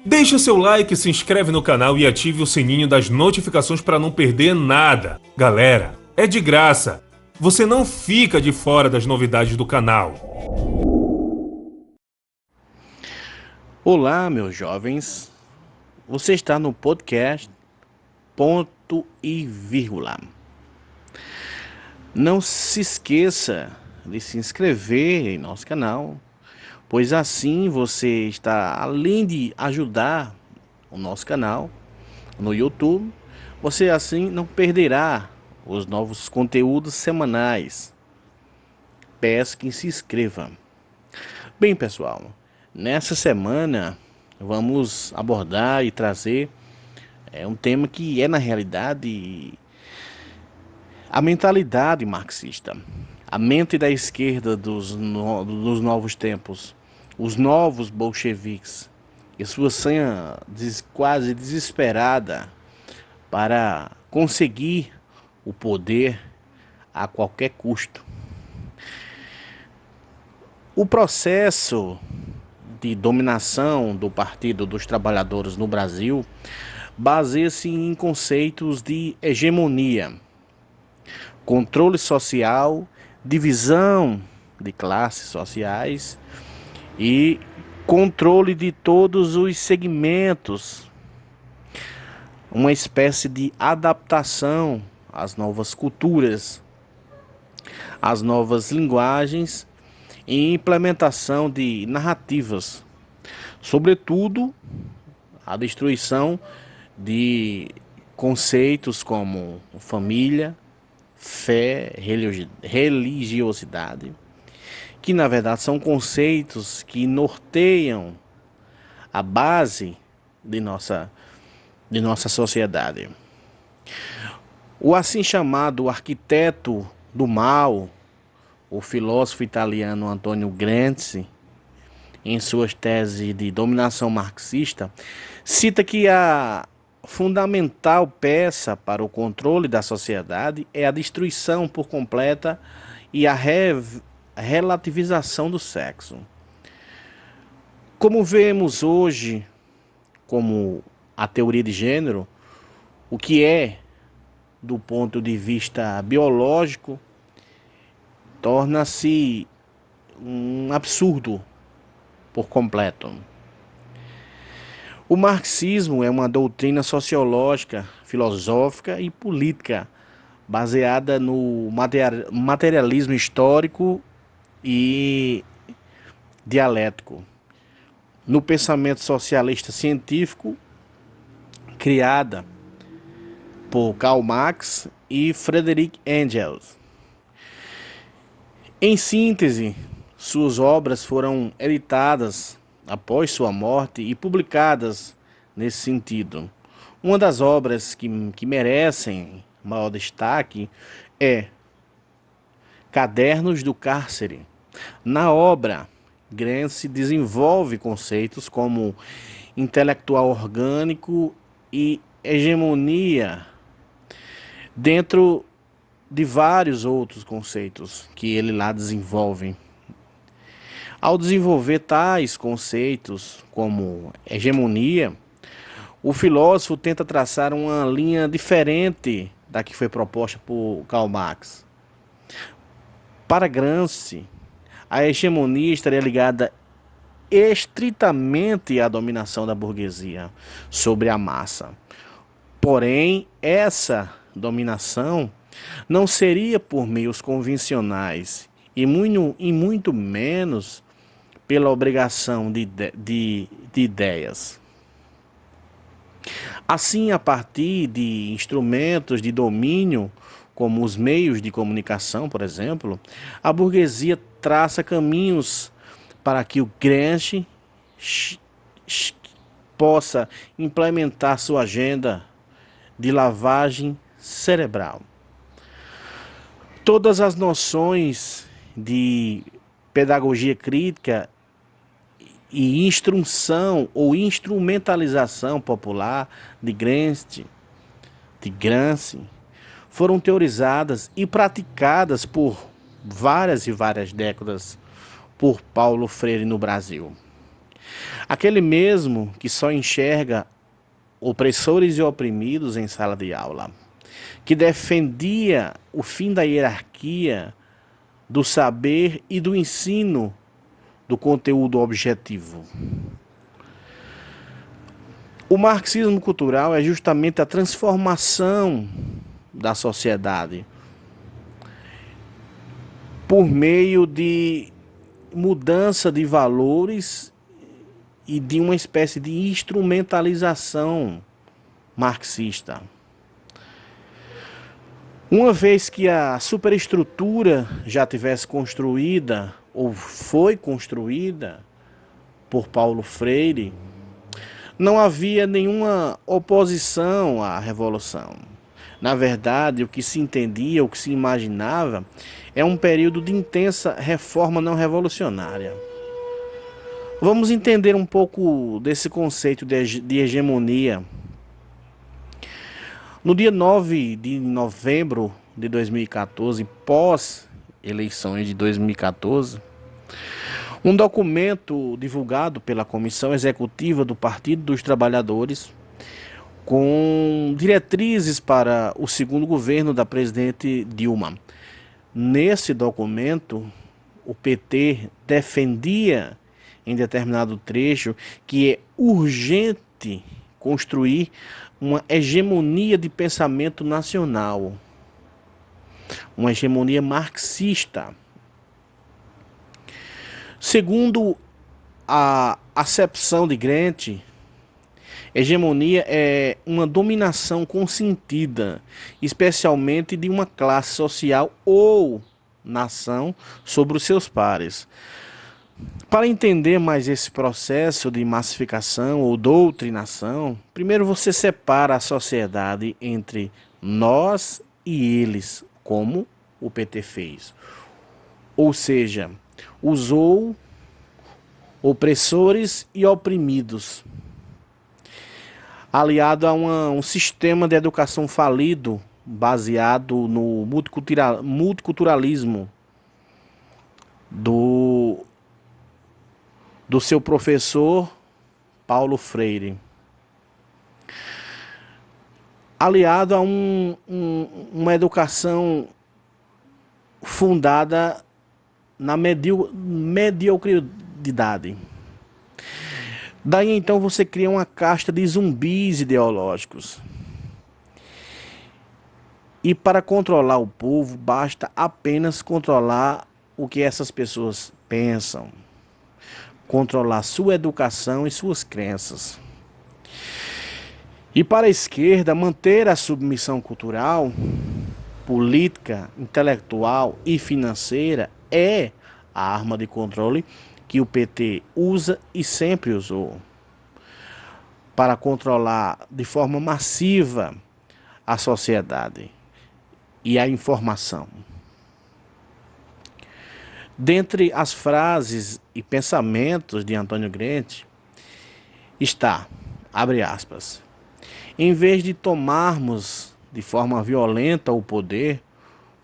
Deixe o seu like, se inscreve no canal e ative o sininho das notificações para não perder nada. Galera, é de graça. Você não fica de fora das novidades do canal. Olá, meus jovens. Você está no podcast Ponto e Vírgula. Não se esqueça de se inscrever em nosso canal, pois assim você está, além de ajudar o nosso canal no YouTube, você assim não perderá os novos conteúdos semanais. Peço que se inscreva. Bem, pessoal, nessa semana vamos abordar e trazer um tema que é, na realidade, a mentalidade marxista, a mente da esquerda dos novos tempos, os novos bolcheviques e sua sanha quase desesperada para conseguir o poder a qualquer custo. O processo de dominação do Partido dos Trabalhadores no Brasil baseia-se em conceitos de hegemonia, controle social, divisão de classes sociais e controle de todos os segmentos, uma espécie de adaptação às novas culturas, às novas linguagens e implementação de narrativas, sobretudo a destruição de conceitos como família, fé, religiosidade, que na verdade são conceitos que norteiam a base de nossa sociedade. O assim chamado arquiteto do mal, o filósofo italiano Antonio Gramsci, em suas teses de dominação marxista, cita que a fundamental peça para o controle da sociedade é a destruição por completa e a relativização do sexo. Como vemos hoje, como a teoria de gênero, o que é, do ponto de vista biológico, torna-se um absurdo por completo. O marxismo é uma doutrina sociológica, filosófica e política baseada no materialismo histórico e dialético, no pensamento socialista científico criada por Karl Marx e Friedrich Engels. Em síntese, suas obras foram editadas após sua morte e publicadas nesse sentido. Uma das obras que merecem maior destaque é Cadernos do Cárcere. Na obra, Gramsci desenvolve conceitos como intelectual orgânico e hegemonia, dentro de vários outros conceitos que ele lá desenvolve. Ao desenvolver tais conceitos como hegemonia, o filósofo tenta traçar uma linha diferente da que foi proposta por Karl Marx. Para Gramsci, a hegemonia estaria ligada estritamente à dominação da burguesia sobre a massa. Porém, essa dominação não seria por meios convencionais e muito menos pela obrigação de ideias. Assim, a partir de instrumentos de domínio, como os meios de comunicação, por exemplo, a burguesia traça caminhos para que o Gramsci possa implementar sua agenda de lavagem cerebral. Todas as noções de pedagogia crítica e instrução ou instrumentalização popular de Gramsci foram teorizadas e praticadas por várias e várias décadas por Paulo Freire no Brasil. Aquele mesmo que só enxerga opressores e oprimidos em sala de aula, que defendia o fim da hierarquia, do saber e do ensino do conteúdo objetivo. O marxismo cultural é justamente a transformação da sociedade por meio de mudança de valores e de uma espécie de instrumentalização marxista. Uma vez que a superestrutura já tivesse construída ou foi construída por Paulo Freire, não havia nenhuma oposição à revolução. Na verdade, o que se entendia, o que se imaginava, é um período de intensa reforma não revolucionária. Vamos entender um pouco desse conceito de hegemonia. No dia 9 de novembro de 2014, pós-eleições de 2014, um documento divulgado pela Comissão Executiva do Partido dos Trabalhadores, com diretrizes para o segundo governo da presidente Dilma. Nesse documento, o PT defendia, em determinado trecho, que é urgente construir uma hegemonia de pensamento nacional, uma hegemonia marxista. Segundo a acepção de Grant, hegemonia é uma dominação consentida, especialmente de uma classe social ou nação sobre os seus pares. Para entender mais esse processo de massificação ou doutrinação, primeiro você separa a sociedade entre nós e eles, como o PT fez. Ou seja, usou opressores e oprimidos, aliado a um sistema de educação falido, baseado no multiculturalismo do seu professor Paulo Freire, aliado a uma educação fundada na mediocridade. Daí então você cria uma casta de zumbis ideológicos. E para controlar o povo, basta apenas controlar o que essas pessoas pensam, controlar sua educação e suas crenças. E para a esquerda, manter a submissão cultural, política, intelectual e financeira é a arma de controle que o PT usa e sempre usou para controlar de forma massiva a sociedade e a informação. Dentre as frases e pensamentos de Antônio Grant está, abre aspas, em vez de tomarmos de forma violenta o poder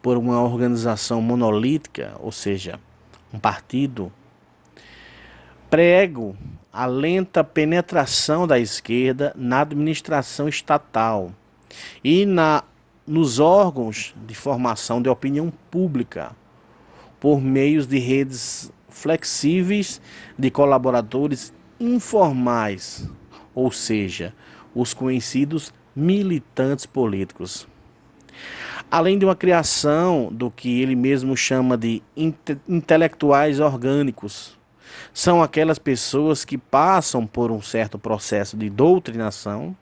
por uma organização monolítica, ou seja, um partido, prego a lenta penetração da esquerda na administração estatal e nos órgãos de formação de opinião pública, por meio de redes flexíveis de colaboradores informais, ou seja, os conhecidos militantes políticos. Além de uma criação do que ele mesmo chama de intelectuais orgânicos, são aquelas pessoas que passam por um certo processo de doutrinação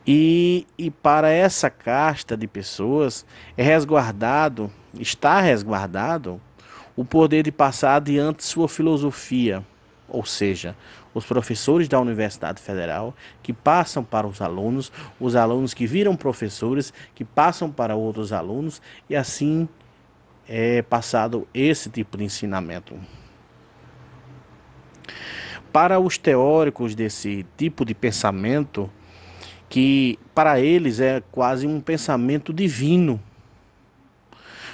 e para essa casta de pessoas está resguardado o poder de passar adiante sua filosofia, ou seja, os professores da Universidade Federal que passam para os alunos que viram professores, que passam para outros alunos, e assim é passado esse tipo de ensinamento. Para os teóricos desse tipo de pensamento, que para eles é quase um pensamento divino,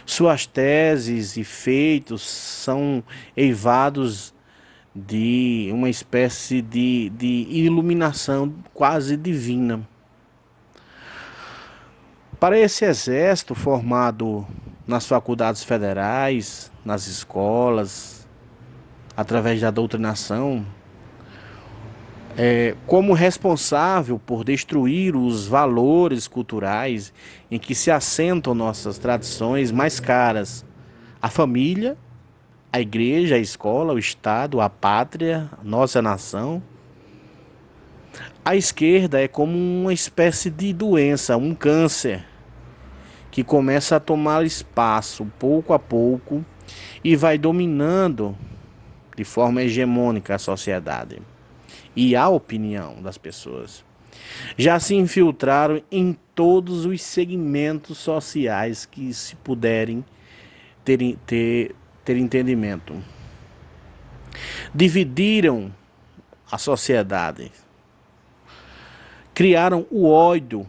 suas teses e feitos são eivados de uma espécie de iluminação quase divina. Para esse exército formado nas faculdades federais, nas escolas, através da doutrinação, como responsável por destruir os valores culturais em que se assentam nossas tradições mais caras, a família, a igreja, a escola, o Estado, a pátria, a nossa nação. A esquerda é como uma espécie de doença, um câncer, que começa a tomar espaço pouco a pouco e vai dominando de forma hegemônica a sociedade e a opinião das pessoas. Já se infiltraram em todos os segmentos sociais que se puderem ter entendimento. Dividiram a sociedade, criaram o ódio,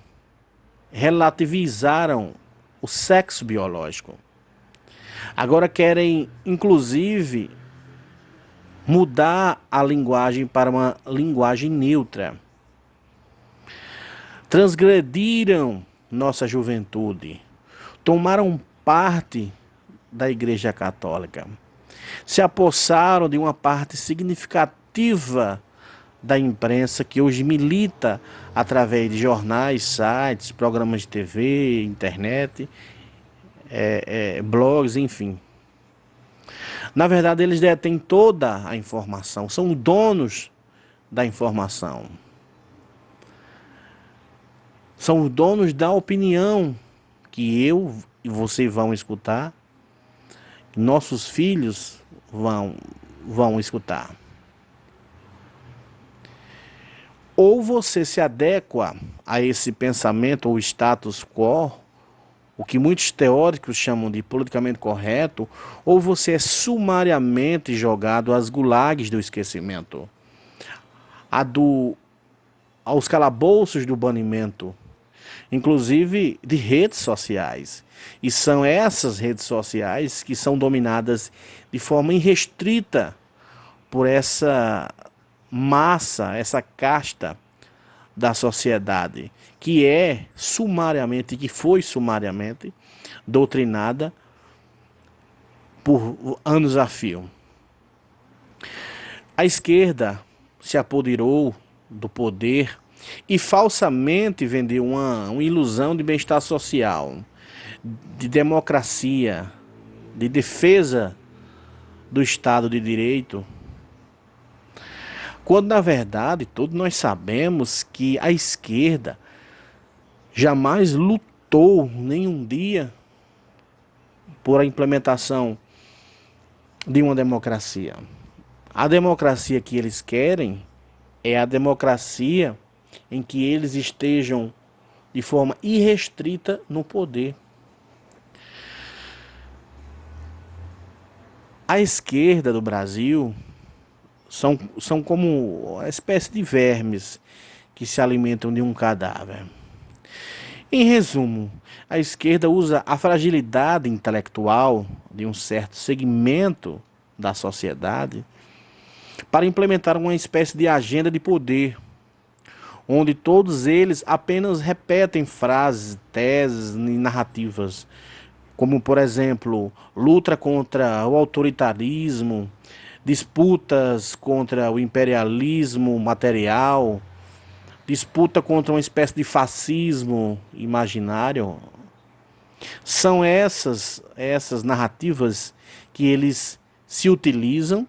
relativizaram o sexo biológico. Agora querem, inclusive, mudar a linguagem para uma linguagem neutra. Transgrediram nossa juventude, tomaram parte da Igreja Católica, se apossaram de uma parte significativa da imprensa que hoje milita através de jornais, sites, programas de TV, internet, blogs, enfim. Na verdade, eles detêm toda a informação, são donos da informação. São os donos da opinião que eu e você vão escutar, nossos filhos vão escutar. Ou você se adequa a esse pensamento ou status quo, o que muitos teóricos chamam de politicamente correto, ou você é sumariamente jogado às gulags do esquecimento, aos calabouços do banimento, inclusive de redes sociais. E são essas redes sociais que são dominadas de forma irrestrita por essa massa, essa casta da sociedade, que foi sumariamente doutrinada por anos a fio. A esquerda se apoderou do poder e falsamente vendeu uma ilusão de bem-estar social, de democracia, de defesa do Estado de Direito, quando na verdade todos nós sabemos que a esquerda jamais lutou nenhum dia por a implementação de uma democracia. A democracia que eles querem é a democracia em que eles estejam de forma irrestrita no poder. A esquerda do Brasil são como uma espécie de vermes que se alimentam de um cadáver. Em resumo, a esquerda usa a fragilidade intelectual de um certo segmento da sociedade para implementar uma espécie de agenda de poder, onde todos eles apenas repetem frases, teses e narrativas, como, por exemplo, luta contra o autoritarismo, disputas contra o imperialismo material, disputa contra uma espécie de fascismo imaginário. São essas narrativas que eles se utilizam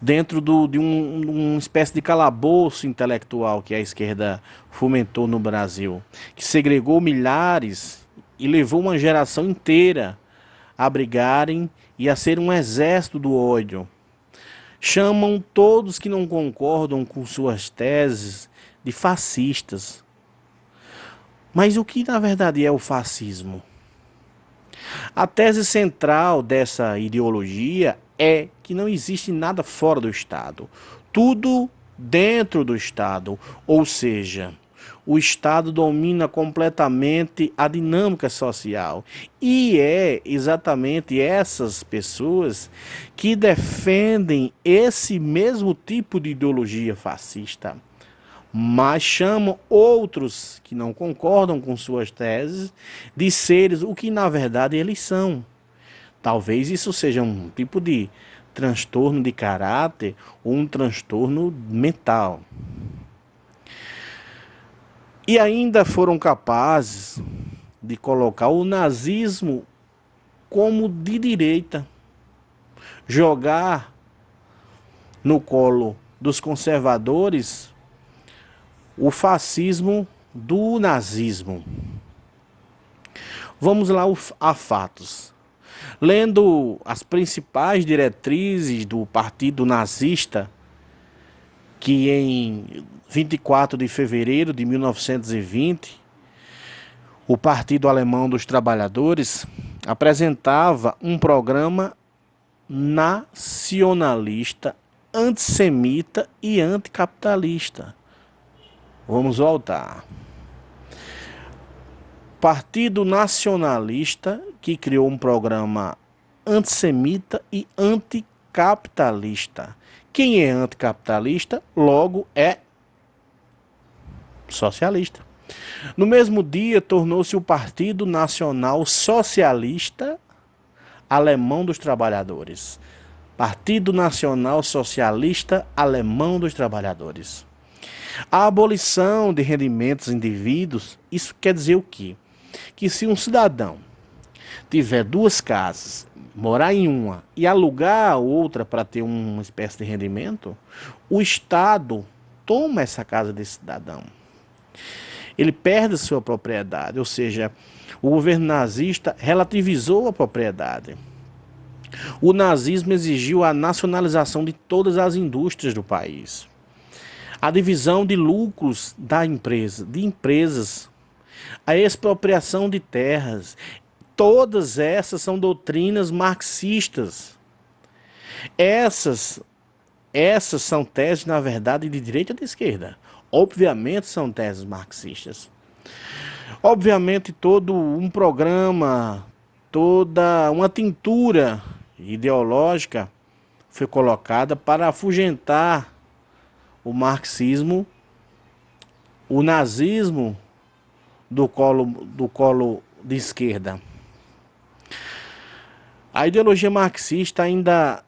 dentro de uma espécie de calabouço intelectual que a esquerda fomentou no Brasil, que segregou milhares e levou uma geração inteira a brigarem e a ser um exército do ódio. Chamam todos que não concordam com suas teses de fascistas. Mas o que na verdade é o fascismo? A tese central dessa ideologia é que não existe nada fora do Estado, tudo dentro do Estado, ou seja, o Estado domina completamente a dinâmica social. E é exatamente essas pessoas que defendem esse mesmo tipo de ideologia fascista, mas chamam outros que não concordam com suas teses de seres o que na verdade eles são. Talvez isso seja um tipo de transtorno de caráter ou um transtorno mental. E ainda foram capazes de colocar o nazismo como de direita, jogar no colo dos conservadores o fascismo do nazismo. Vamos lá a fatos. Lendo as principais diretrizes do Partido Nazista, que em 24 de fevereiro de 1920, o Partido Alemão dos Trabalhadores apresentava um programa nacionalista, antissemita e anticapitalista. Vamos voltar. Partido Nacionalista, que criou um programa antissemita e anticapitalista. Quem é anticapitalista, logo é socialista. No mesmo dia, tornou-se o Partido Nacional Socialista Alemão dos Trabalhadores. Partido Nacional Socialista Alemão dos Trabalhadores. A abolição de rendimentos indivíduos, isso quer dizer o quê? Que se um cidadão tiver duas casas, morar em uma e alugar a outra para ter uma espécie de rendimento, o Estado toma essa casa desse cidadão. Ele perde sua propriedade, ou seja, o governo nazista relativizou a propriedade. O nazismo exigiu a nacionalização de todas as indústrias do país, a divisão de lucros da empresa, de empresas, a expropriação de terras. Todas essas são doutrinas marxistas. Essas são teses, na verdade, de direita e de esquerda. Obviamente são teses marxistas. Obviamente todo um programa, toda uma tintura ideológica foi colocada para afugentar o marxismo, o nazismo do colo de esquerda. A ideologia marxista ainda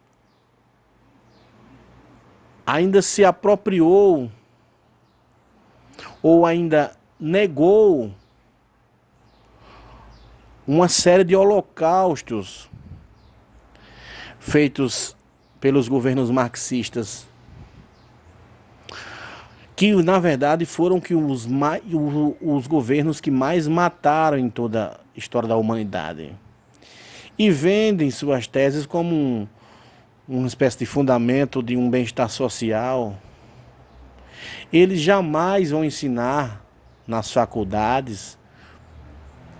se apropriou ou ainda negou uma série de holocaustos feitos pelos governos marxistas, que na verdade foram os governos que mais mataram em toda a história da humanidade. E vendem suas teses como uma espécie de fundamento de um bem-estar social. Eles jamais vão ensinar nas faculdades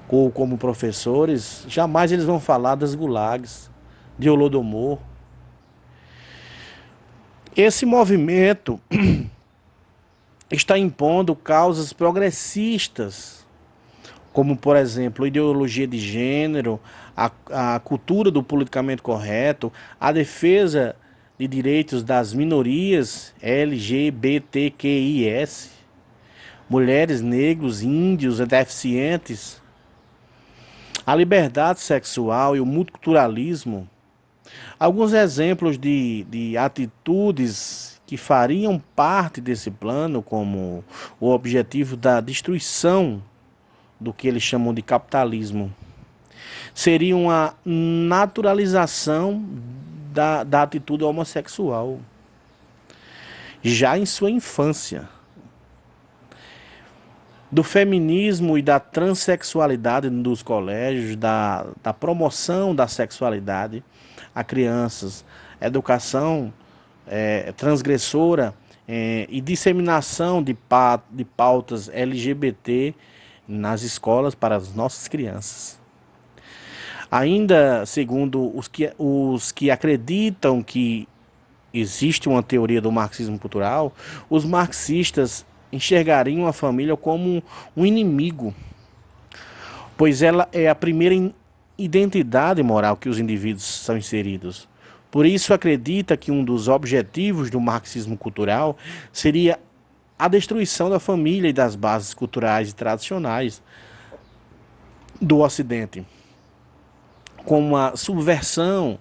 ou como professores, jamais eles vão falar das gulags, de Holodomor. Esse movimento está impondo causas progressistas, como, por exemplo, a ideologia de gênero, a cultura do politicamente correto, a defesa de direitos das minorias LGBTQIS, mulheres, negros, índios e deficientes, a liberdade sexual e o multiculturalismo. Alguns exemplos de atitudes que fariam parte desse plano, como o objetivo da destruição do que eles chamam de capitalismo, seria uma naturalização da atitude homossexual, já em sua infância. Do feminismo e da transexualidade nos colégios, da promoção da sexualidade a crianças, educação transgressora e disseminação de pautas LGBT nas escolas para as nossas crianças. Ainda, segundo os que acreditam que existe uma teoria do marxismo cultural, os marxistas enxergariam a família como um inimigo, pois ela é a primeira identidade moral que os indivíduos são inseridos. Por isso, acredita que um dos objetivos do marxismo cultural seria a destruição da família e das bases culturais e tradicionais do Ocidente, com uma subversão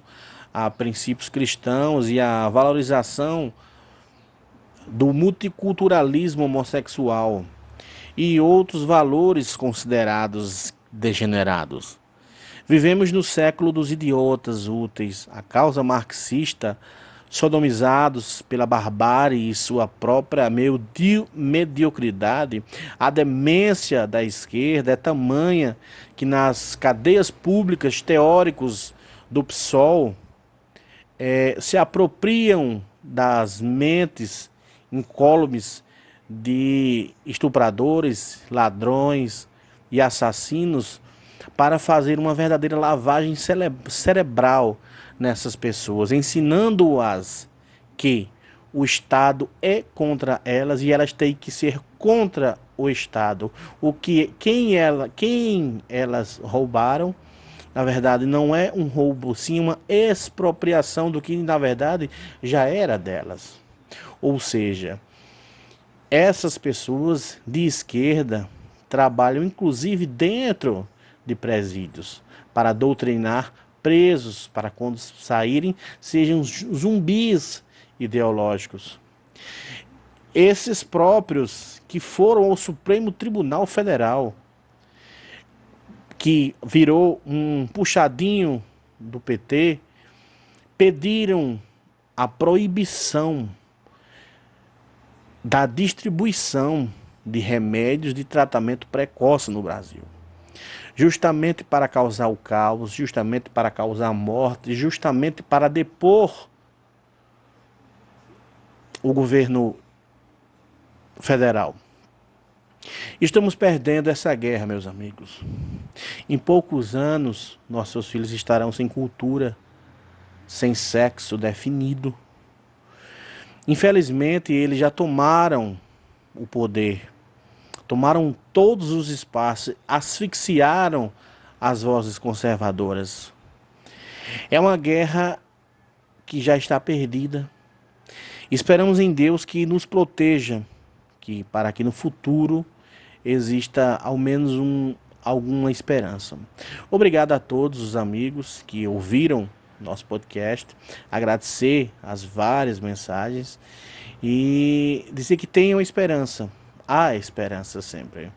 a princípios cristãos e a valorização do multiculturalismo homossexual e outros valores considerados degenerados. Vivemos no século dos idiotas úteis, a causa marxista, sodomizados pela barbárie e sua própria mediocridade. A demência da esquerda é tamanha que nas cadeias públicas teóricos do PSOL se apropriam das mentes incólumes de estupradores, ladrões e assassinos para fazer uma verdadeira lavagem cerebral nessas pessoas, ensinando-as que o Estado é contra elas e elas têm que ser contra o Estado. Quem elas roubaram, na verdade, não é um roubo, sim uma expropriação do que, na verdade, já era delas. Ou seja, essas pessoas de esquerda trabalham inclusive dentro de presídios para doutrinar presos, para quando saírem sejam zumbis ideológicos. Esses próprios que foram ao Supremo Tribunal Federal, que virou um puxadinho do PT, pediram a proibição da distribuição de remédios de tratamento precoce no Brasil. Justamente para causar o caos, justamente para causar a morte, justamente para depor o governo federal. Estamos perdendo essa guerra, meus amigos. Em poucos anos, nossos filhos estarão sem cultura, sem sexo definido. Infelizmente, eles já tomaram o poder, tomaram todos os espaços, asfixiaram as vozes conservadoras. É uma guerra que já está perdida. Esperamos em Deus que nos proteja, para que no futuro exista ao menos alguma esperança. Obrigado a todos os amigos que ouviram nosso podcast, agradecer as várias mensagens e dizer que tenham esperança. Há esperança sempre.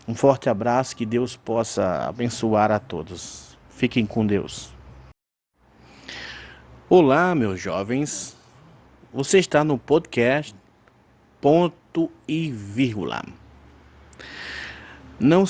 Um forte abraço, que Deus possa abençoar a todos. Fiquem com Deus. Olá, meus jovens. Você está no podcast Ponto e Vírgula. Não